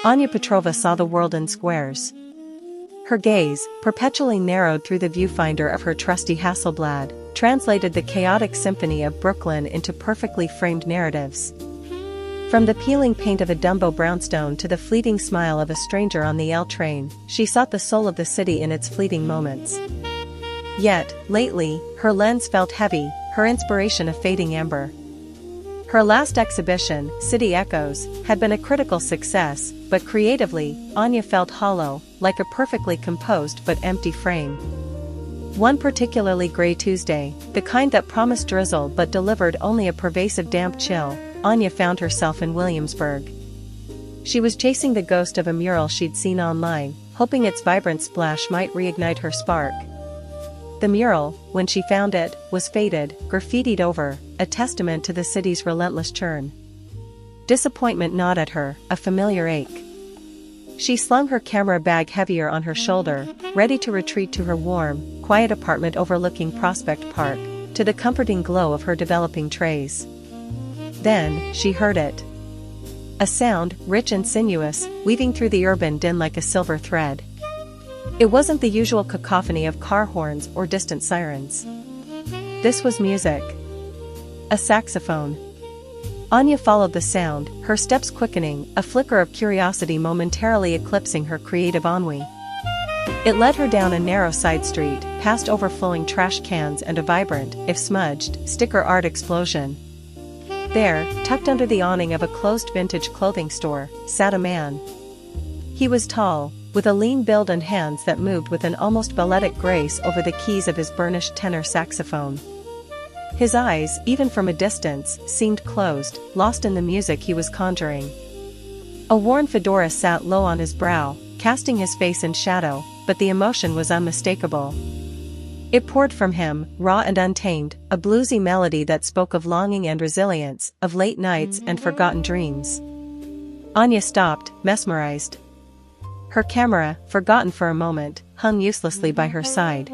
Anya Petrova saw the world in squares. Her gaze, perpetually narrowed through the viewfinder of her trusty Hasselblad, translated the chaotic symphony of Brooklyn into perfectly framed narratives. From the peeling paint of a Dumbo brownstone to the fleeting smile of a stranger on the L train, she sought the soul of the city in its fleeting moments. Yet, lately, her lens felt heavy, her inspiration a fading amber. Her last exhibition, City Echoes, had been a critical success, but creatively, Anya felt hollow, like a perfectly composed but empty frame. One particularly gray Tuesday, the kind that promised drizzle but delivered only a pervasive damp chill, Anya found herself in Williamsburg. She was chasing the ghost of a mural she'd seen online, hoping its vibrant splash might reignite her spark. The mural, when she found it, was faded, graffitied over, a testament to the city's relentless churn. Disappointment gnawed at her, a familiar ache. She slung her camera bag heavier on her shoulder, ready to retreat to her warm, quiet apartment overlooking Prospect Park, to the comforting glow of her developing trays. Then, she heard it. A sound, rich and sinuous, weaving through the urban din like a silver thread. It wasn't the usual cacophony of car horns or distant sirens. This was music. A saxophone. Anya followed the sound, her steps quickening, a flicker of curiosity momentarily eclipsing her creative ennui. It led her down a narrow side street, past overflowing trash cans and a vibrant, if smudged, sticker art explosion. There, tucked under the awning of a closed vintage clothing store, sat a man. He was tall, with a lean build and hands that moved with an almost balletic grace over the keys of his burnished tenor saxophone. His eyes, even from a distance, seemed closed, lost in the music he was conjuring. A worn fedora sat low on his brow, casting his face in shadow, but the emotion was unmistakable. It poured from him, raw and untamed, a bluesy melody that spoke of longing and resilience, of late nights and forgotten dreams. Anya stopped, mesmerized. Her camera, forgotten for a moment, hung uselessly by her side.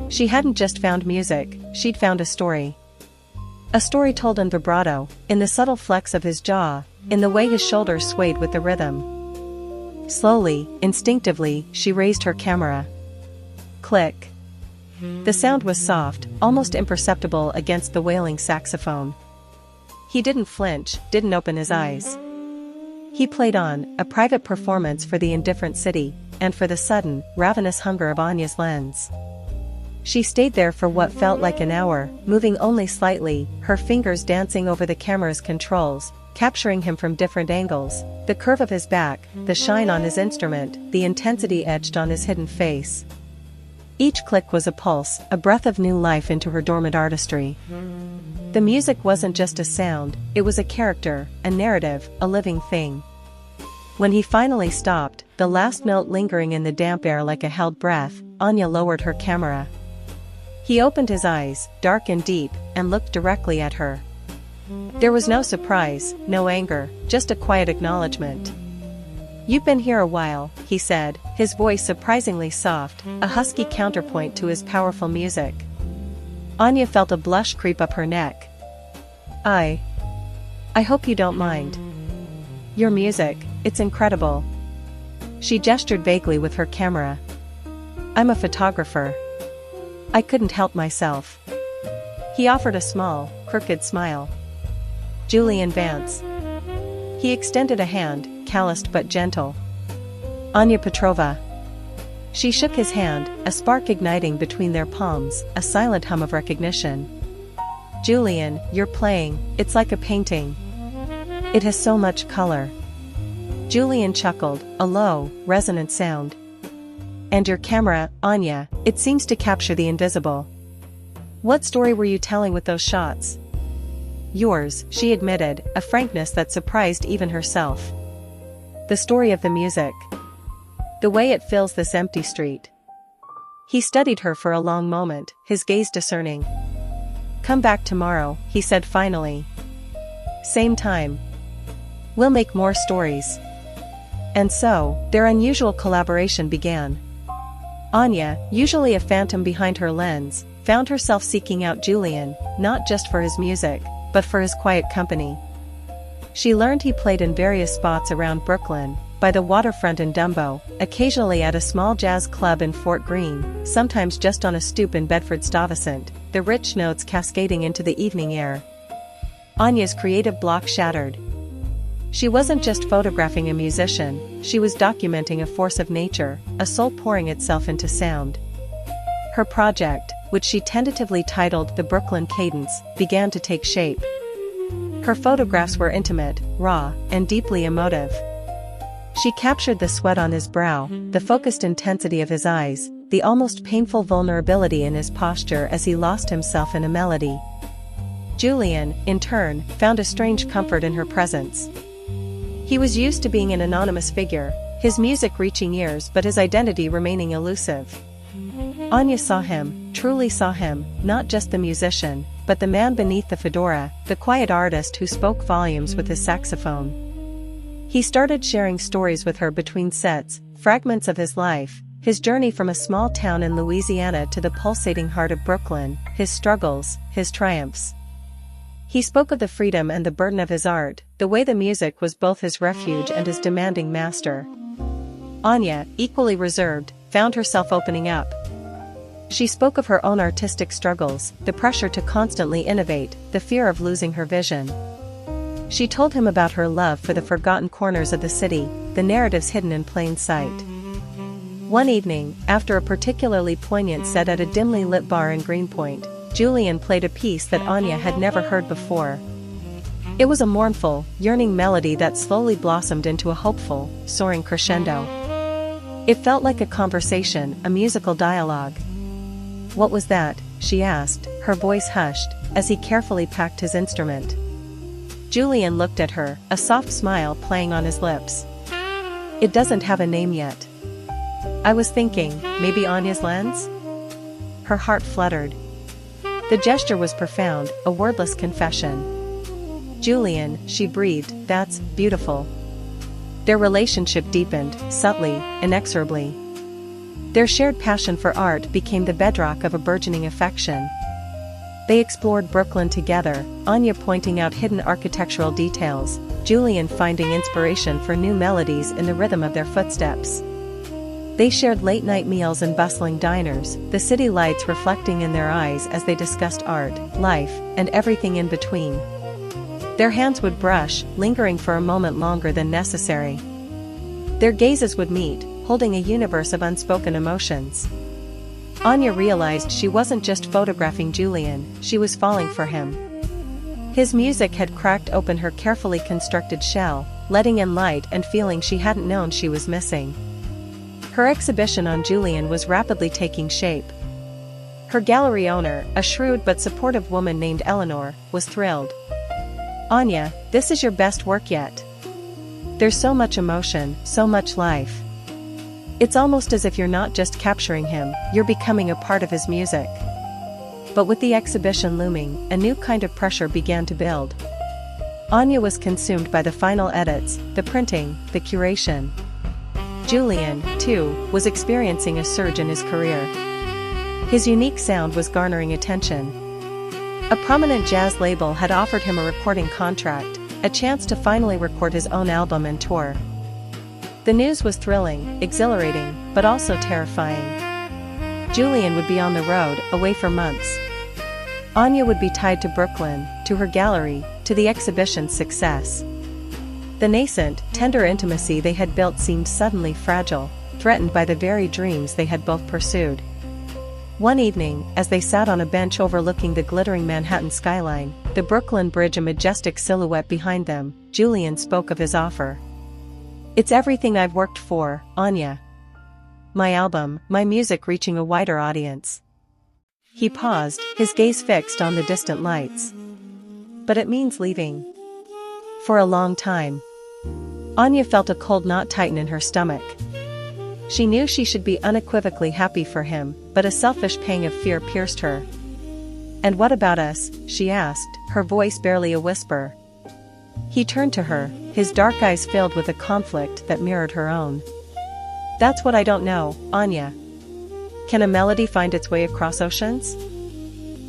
She hadn't just found music, she'd found a story. A story told in vibrato, in the subtle flex of his jaw, in the way his shoulders swayed with the rhythm. Slowly, instinctively, she raised her camera. Click. The sound was soft, almost imperceptible against the wailing saxophone. He didn't flinch, didn't open his eyes. He played on, a private performance for the indifferent city, and for the sudden, ravenous hunger of Anya's lens. She stayed there for what felt like an hour, moving only slightly, her fingers dancing over the camera's controls, capturing him from different angles, the curve of his back, the shine on his instrument, the intensity etched on his hidden face. Each click was a pulse, a breath of new life into her dormant artistry. The music wasn't just a sound, it was a character, a narrative, a living thing. When he finally stopped, the last note lingering in the damp air like a held breath, Anya lowered her camera. He opened his eyes, dark and deep, and looked directly at her. There was no surprise, no anger, just a quiet acknowledgement. "You've been here a while," he said, his voice surprisingly soft, a husky counterpoint to his powerful music. Anya felt a blush creep up her neck. I hope you don't mind. Your music, it's incredible." She gestured vaguely with her camera. "I'm a photographer. I couldn't help myself." He offered a small, crooked smile. "Julian Vance." He extended a hand, calloused but gentle. "Anya Petrova." She shook his hand, a spark igniting between their palms, a silent hum of recognition. "Julian, you're playing, it's like a painting. It has so much color." Julian chuckled, a low, resonant sound. "And your camera, Anya, it seems to capture the invisible. What story were you telling with those shots?" "Yours," she admitted, a frankness that surprised even herself. "The story of the music. The way it fills this empty street." He studied her for a long moment, his gaze discerning. "Come back tomorrow," he said finally. "Same time. We'll make more stories." And so, their unusual collaboration began. Anya, usually a phantom behind her lens, found herself seeking out Julian, not just for his music, but for his quiet company. She learned he played in various spots around Brooklyn, by the waterfront in Dumbo, occasionally at a small jazz club in Fort Greene, sometimes just on a stoop in Bedford-Stuyvesant, the rich notes cascading into the evening air. Anya's creative block shattered. She wasn't just photographing a musician, she was documenting a force of nature, a soul pouring itself into sound. Her project, which she tentatively titled The Brooklyn Cadence, began to take shape. Her photographs were intimate, raw, and deeply emotive. She captured the sweat on his brow, the focused intensity of his eyes, the almost painful vulnerability in his posture as he lost himself in a melody. Julian, in turn, found a strange comfort in her presence. He was used to being an anonymous figure, his music reaching ears but his identity remaining elusive. Anya saw him, truly saw him, not just the musician, but the man beneath the fedora, the quiet artist who spoke volumes with his saxophone. He started sharing stories with her between sets, fragments of his life, his journey from a small town in Louisiana to the pulsating heart of Brooklyn, his struggles, his triumphs. He spoke of the freedom and the burden of his art, the way the music was both his refuge and his demanding master. Anya, equally reserved, found herself opening up. She spoke of her own artistic struggles, the pressure to constantly innovate, the fear of losing her vision. She told him about her love for the forgotten corners of the city, the narratives hidden in plain sight. One evening, after a particularly poignant set at a dimly lit bar in Greenpoint, Julian played a piece that Anya had never heard before. It was a mournful, yearning melody that slowly blossomed into a hopeful, soaring crescendo. It felt like a conversation, a musical dialogue. "What was that?" she asked, her voice hushed, as he carefully packed his instrument. Julian looked at her, a soft smile playing on his lips. "It doesn't have a name yet. I was thinking, maybe Anya's lens?" Her heart fluttered. The gesture was profound, a wordless confession. "Julian," she breathed, "that's beautiful." Their relationship deepened, subtly, inexorably. Their shared passion for art became the bedrock of a burgeoning affection. They explored Brooklyn together, Anya pointing out hidden architectural details, Julian finding inspiration for new melodies in the rhythm of their footsteps. They shared late-night meals in bustling diners, the city lights reflecting in their eyes as they discussed art, life, and everything in between. Their hands would brush, lingering for a moment longer than necessary. Their gazes would meet, holding a universe of unspoken emotions. Anya realized she wasn't just photographing Julian, she was falling for him. His music had cracked open her carefully constructed shell, letting in light and feeling she hadn't known she was missing. Her exhibition on Julian was rapidly taking shape. Her gallery owner, a shrewd but supportive woman named Eleanor, was thrilled. "Anya, this is your best work yet. There's so much emotion, so much life. It's almost as if you're not just capturing him, you're becoming a part of his music." But with the exhibition looming, a new kind of pressure began to build. Anya was consumed by the final edits, the printing, the curation. Julian, too, was experiencing a surge in his career. His unique sound was garnering attention. A prominent jazz label had offered him a recording contract, a chance to finally record his own album and tour. The news was thrilling, exhilarating, but also terrifying. Julian would be on the road, away for months. Anya would be tied to Brooklyn, to her gallery, to the exhibition's success. The nascent, tender intimacy they had built seemed suddenly fragile, threatened by the very dreams they had both pursued. One evening, as they sat on a bench overlooking the glittering Manhattan skyline, the Brooklyn Bridge a majestic silhouette behind them, Julian spoke of his offer. "It's everything I've worked for, Anya. My album, my music reaching a wider audience." He paused, his gaze fixed on the distant lights. "But it means leaving." For a long time. Anya felt a cold knot tighten in her stomach. She knew she should be unequivocally happy for him, but a selfish pang of fear pierced her. "And what about us?" she asked, her voice barely a whisper. He turned to her, his dark eyes filled with a conflict that mirrored her own. "That's what I don't know, Anya. Can a melody find its way across oceans?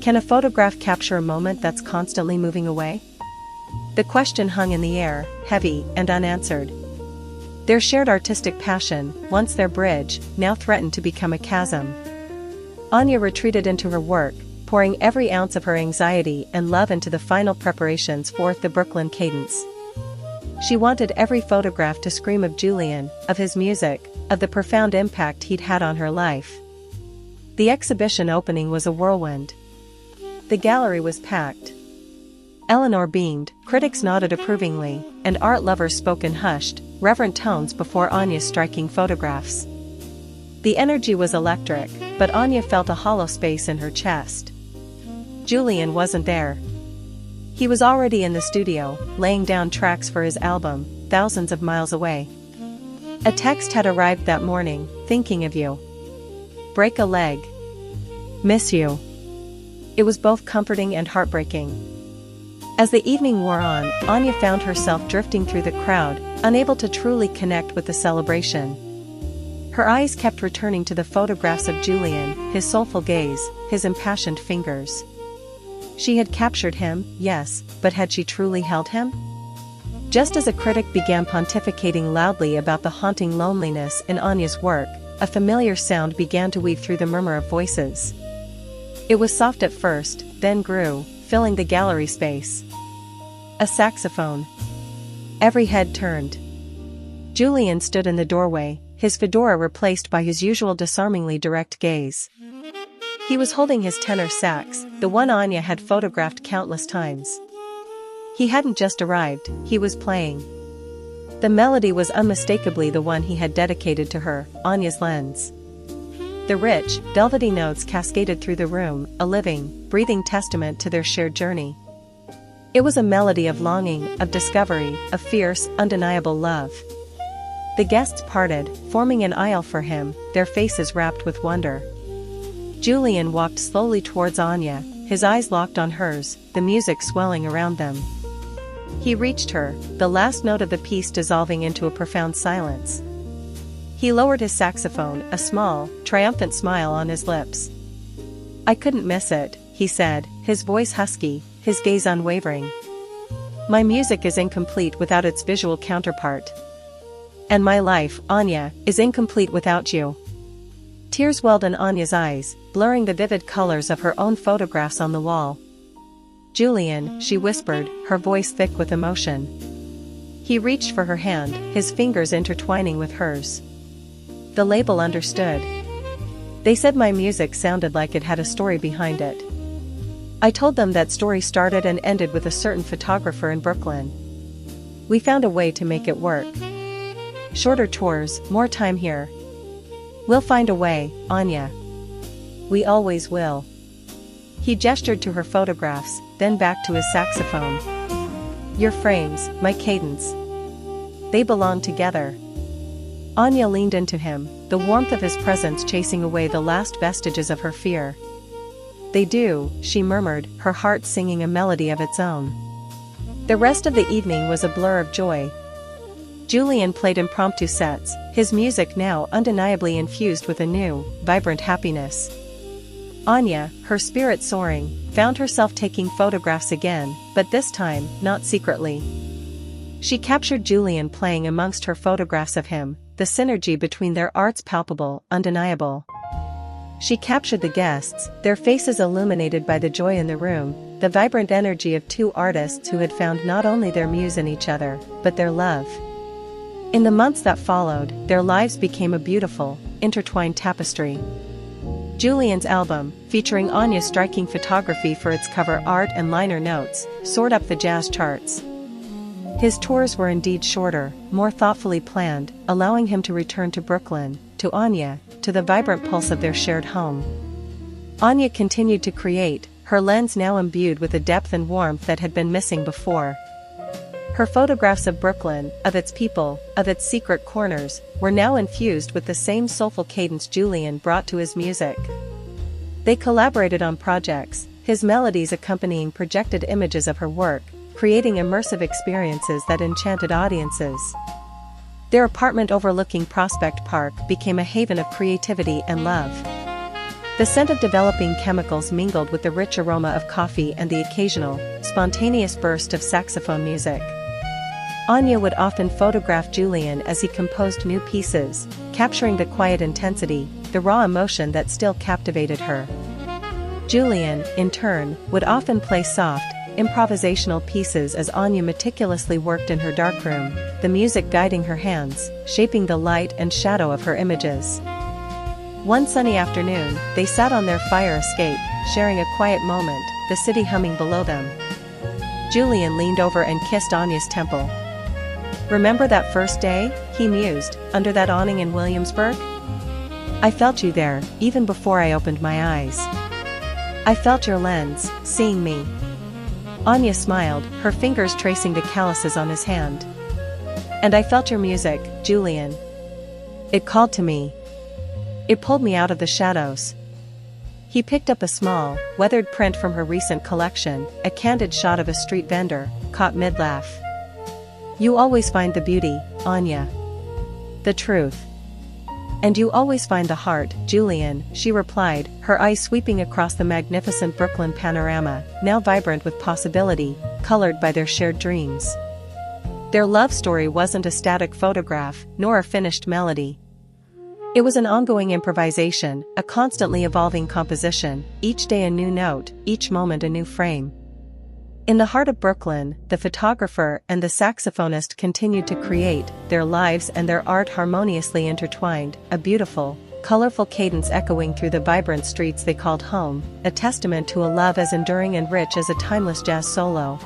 Can a photograph capture a moment that's constantly moving away?" The question hung in the air, heavy and unanswered. Their shared artistic passion, once their bridge, now threatened to become a chasm. Anya retreated into her work, pouring every ounce of her anxiety and love into the final preparations for the Brooklyn cadence. She wanted every photograph to scream of Julian, of his music, of the profound impact he'd had on her life. The exhibition opening was a whirlwind. The gallery was packed. Eleanor beamed, critics nodded approvingly, and art lovers spoke in hushed, reverent tones before Anya's striking photographs. The energy was electric, but Anya felt a hollow space in her chest. Julian wasn't there. He was already in the studio, laying down tracks for his album, thousands of miles away. A text had arrived that morning, thinking of you. Break a leg. Miss you. It was both comforting and heartbreaking. As the evening wore on, Anya found herself drifting through the crowd, unable to truly connect with the celebration. Her eyes kept returning to the photographs of Julian, his soulful gaze, his impassioned fingers. She had captured him, yes, but had she truly held him? Just as a critic began pontificating loudly about the haunting loneliness in Anya's work, a familiar sound began to weave through the murmur of voices. It was soft at first, then grew, filling the gallery space. A saxophone. Every head turned. Julian stood in the doorway, his fedora replaced by his usual disarmingly direct gaze. He was holding his tenor sax, the one Anya had photographed countless times. He hadn't just arrived, he was playing. The melody was unmistakably the one he had dedicated to her, Anya's lens. The rich, velvety notes cascaded through the room, a living, breathing testament to their shared journey. It was a melody of longing, of discovery, of fierce, undeniable love. The guests parted, forming an aisle for him, their faces wrapped with wonder. Julian walked slowly towards Anya, his eyes locked on hers, the music swelling around them. He reached her, the last note of the piece dissolving into a profound silence. He lowered his saxophone, a small, triumphant smile on his lips. "I couldn't miss it," he said, his voice husky, his gaze unwavering. "My music is incomplete without its visual counterpart. And my life, Anya, is incomplete without you." Tears welled in Anya's eyes, blurring the vivid colors of her own photographs on the wall. "Julian," she whispered, her voice thick with emotion. He reached for her hand, his fingers intertwining with hers. The label understood. "They said my music sounded like it had a story behind it. I told them that story started and ended with a certain photographer in Brooklyn. We found a way to make it work. Shorter tours, more time here. We'll find a way, Anya. We always will." He gestured to her photographs, then back to his saxophone. "Your frames, my cadence. They belong together." Anya leaned into him, the warmth of his presence chasing away the last vestiges of her fear. "They do," she murmured, her heart singing a melody of its own. The rest of the evening was a blur of joy. Julian played impromptu sets, his music now undeniably infused with a new, vibrant happiness. Anya, her spirit soaring, found herself taking photographs again, but this time, not secretly. She captured Julian playing amongst her photographs of him, the synergy between their arts palpable, undeniable. She captured the guests, their faces illuminated by the joy in the room, the vibrant energy of two artists who had found not only their muse in each other, but their love. In the months that followed, their lives became a beautiful, intertwined tapestry. Julian's album, featuring Anya's striking photography for its cover art and liner notes, soared up the jazz charts. His tours were indeed shorter, more thoughtfully planned, allowing him to return to Brooklyn, to Anya, to the vibrant pulse of their shared home. Anya continued to create, her lens now imbued with a depth and warmth that had been missing before. Her photographs of Brooklyn, of its people, of its secret corners, were now infused with the same soulful cadence Julian brought to his music. They collaborated on projects, his melodies accompanying projected images of her work, creating immersive experiences that enchanted audiences. Their apartment overlooking Prospect Park became a haven of creativity and love. The scent of developing chemicals mingled with the rich aroma of coffee and the occasional, spontaneous burst of saxophone music. Anya would often photograph Julian as he composed new pieces, capturing the quiet intensity, the raw emotion that still captivated her. Julian, in turn, would often play soft, improvisational pieces as Anya meticulously worked in her darkroom, the music guiding her hands, shaping the light and shadow of her images. One sunny afternoon, they sat on their fire escape, sharing a quiet moment, the city humming below them. Julian leaned over and kissed Anya's temple. "Remember that first day?" he mused, "under that awning in Williamsburg? I felt you there, even before I opened my eyes. I felt your lens, seeing me." Anya smiled, her fingers tracing the calluses on his hand. "And I felt your music, Julian. It called to me. It pulled me out of the shadows." He picked up a small, weathered print from her recent collection, a candid shot of a street vendor, caught mid-laugh. "You always find the beauty, Anya. The truth. And you always find the heart, Julian," she replied, her eyes sweeping across the magnificent Brooklyn panorama, now vibrant with possibility, colored by their shared dreams. Their love story wasn't a static photograph, nor a finished melody. It was an ongoing improvisation, a constantly evolving composition, each day a new note, each moment a new frame. In the heart of Brooklyn, the photographer and the saxophonist continued to create, their lives and their art harmoniously intertwined, a beautiful, colorful cadence echoing through the vibrant streets they called home, a testament to a love as enduring and rich as a timeless jazz solo.